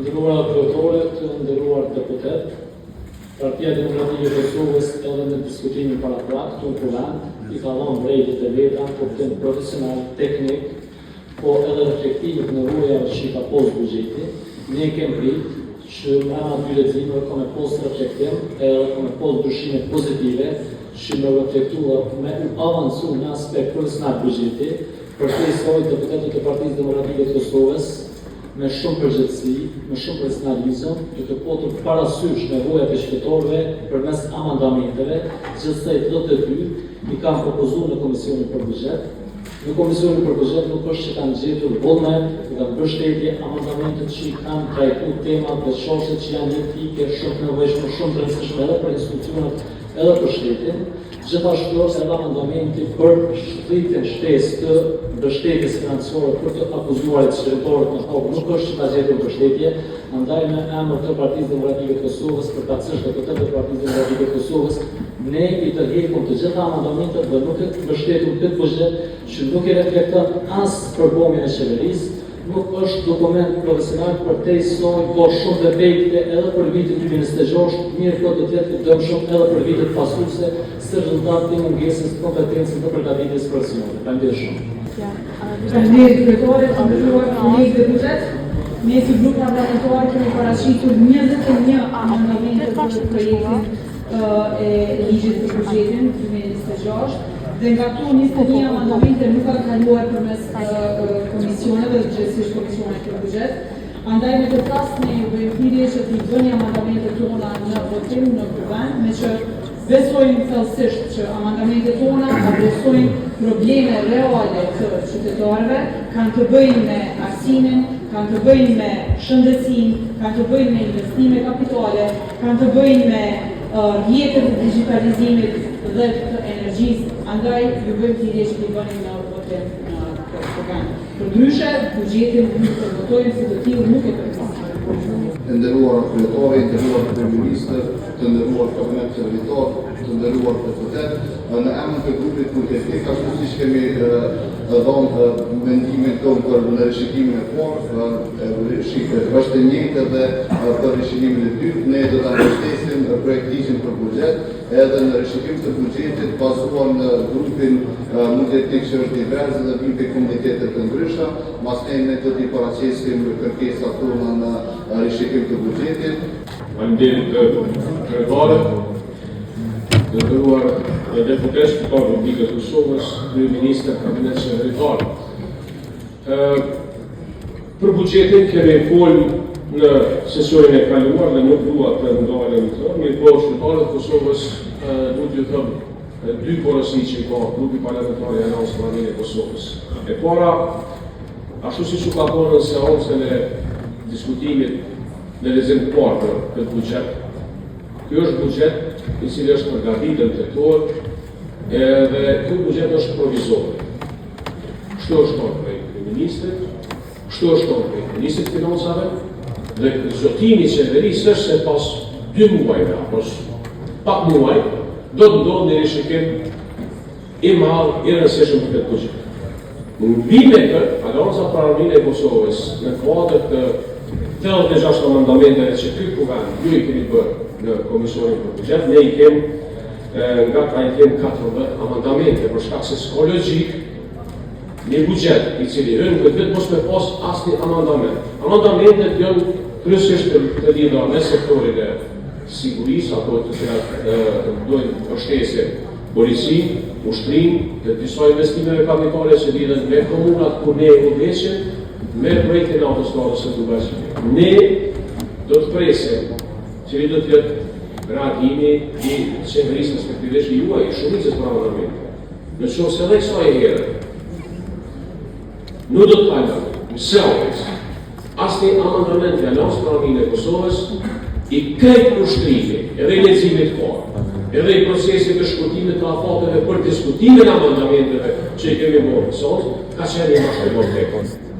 Ndëruar kryetore, të nderuar deputet, Partia Demokratike e Kosovës edhe në diskutimin paraprak këtu në Parlament i ka dhënë drejtet e veta në kuptim profesional, teknik, po edhe reflektimit në rrugave që ka posë buxheti. Ne kemi prit që brenda dy leximeve ka me posë reflektim edhe ka me posë ndryshime pozitive që me reflektuar me avancu në aspekt profesional buxheti, për të isoj deputetët e Partisë Demokratike të Kosovës me shumë përgjithësi, me shumë profesionalizëm, duke potur parasysh nevojat e qytetarëve përmes amandamenteve, gjithsej 32 i kanë propozuar në Komisionin për Buxhet. Në Komisionin për Buxhet nuk është që kanë gjetur vonë, kanë mbështetje amandamentet që i kanë trajtuar temat dhe çështjet që janë etike, shumë nevojshme, shumë të rëndësishme edhe për institucionet edhe për shtetin. Gjithashtu është edhe amandamenti për shtritin shtesë të mbështetjes financiare për të akuzuarit qytetarët në tokë nuk është që ta gjetur mbështetje, andaj me emër të Partisë Demokratike të Kosovës, përkatësisht deputetët e Partisë Demokratike të Kosovës, ne i tërheqëm të gjitha amandamentet dhe nuk e mbështetum këtë buxhet që nuk i reflekton as përbomjen e qeverisë, nuk është dokument profesional për te soi, po shumë defekte edhe për vitin 2026, mirë po do të jetë dëmshëm edhe për vitet pasuese, si rezultat të mungesës kompetencës të përgatitjes profesionale. Faleminderit shumë. Faleminderit kryetore, të nderuar kolegë deputet. Ne si grup parlamentar kemi paraqitur 21 amendamente për projektin e ligjit për buxhetin 2026. Dhe nga këto 21 amendamente nuk kanë kaluar përmes komisioneve dhe gjithsesi komisionit për buxhet. Andaj me këtë rast ne ju bëjmë thirrje që t'i bëni amendamentet tona në votim në Parlament, me që besojmë thellësisht që amendamentet tona adresojnë probleme reale të qytetarëve, kanë të bëjnë me arsimin, kanë të bëjnë me shëndetësinë, kanë të bëjnë me investime kapitale, kanë të bëjnë me rrjetet e digitalizimit dhe të energjisë. Andaj ju bëjmë thirrje që t'i bëni në votim në program. Përndryshe, buxhetin nuk të votojmë si të tillë nuk e përfaqësojmë. Të nderuar kryetore, të nderuar kryeministër, të nderuar kabinet servitor, të nderuar deputet, në emër të grupit politik, ashtu siç kemi dhënë mendimin tonë për në rishikimin e parë, është e njëjtë edhe për rishikimin e dytë, ne do ta mbështesim projektin për buxhet edhe në rishikim të buxhetit bazuar në grupin multietnik që është divers dhe vim të komunitetet të ndryshme, pastaj ne do t'i paraqesim kërkesat tona në rishikim të buxhetit. Faleminderit kryetore, të nderuar deputet të Republikës së Kosovës, kryeministër, kabinet qeverisor. Për buxhetin kemi folur në sesionin e kaluar dhe nuk dua të ndalem këtu, mirëpo qytetarët e Kosovës duhet t'ju them dy porosi që ka grupi parlamentar i Aleancës Parlamentare e Kosovës. E para, ashtu siç u ka thënë në seancën e diskutimit në lexim të parë për këtë buxhet. Ky është buxhet i cili është përgatitur tetor edhe ky buxhet është provizor. Kështu është thënë prej kryeministrit, kështu është thënë prej ministrit të financave dhe zotimi i qeverisë është se pas 2 muajve apo pak muaj do të ndodhë një rishikim i madh i rëndësishëm për këtë buxhet. Mbi me këtë, Aleanca Parlamentare e Kosovës në kuadër të 86 amendamenteve që ky kuvend ju i keni bërë në Komisionin për Buxhet, ne i kemi nga ta i kemi 14 amendamente për shkak se s'ka logjik një buxhet i cili hyn këtë vit mos me pas asnjë amendament. Amendamentet janë kryesisht të lidhura me sektorin e sigurisë apo të cilat dojnë mbështesje policinë, ushtrinë, dhe disa investimeve kapitale që lidhen me komunat ku ne udhëheqim me projektin e autostradës së Durrësit. Ne do të presim që do të jetë reagimi i qeverisë respektivisht juaj, i shumicës për amendamente. Në qoftë se edhe kësaj here nuk do të kalojmë në seancë asnjë amendament i Aleancës Parlamentare e Kosovës i krejt ushtrimi, edhe i leximit parë, edhe i procesit të shkurtimit të afateve për diskutimin e amendamenteve që i kemi bërë në seancë, ka qenë një mashtrim.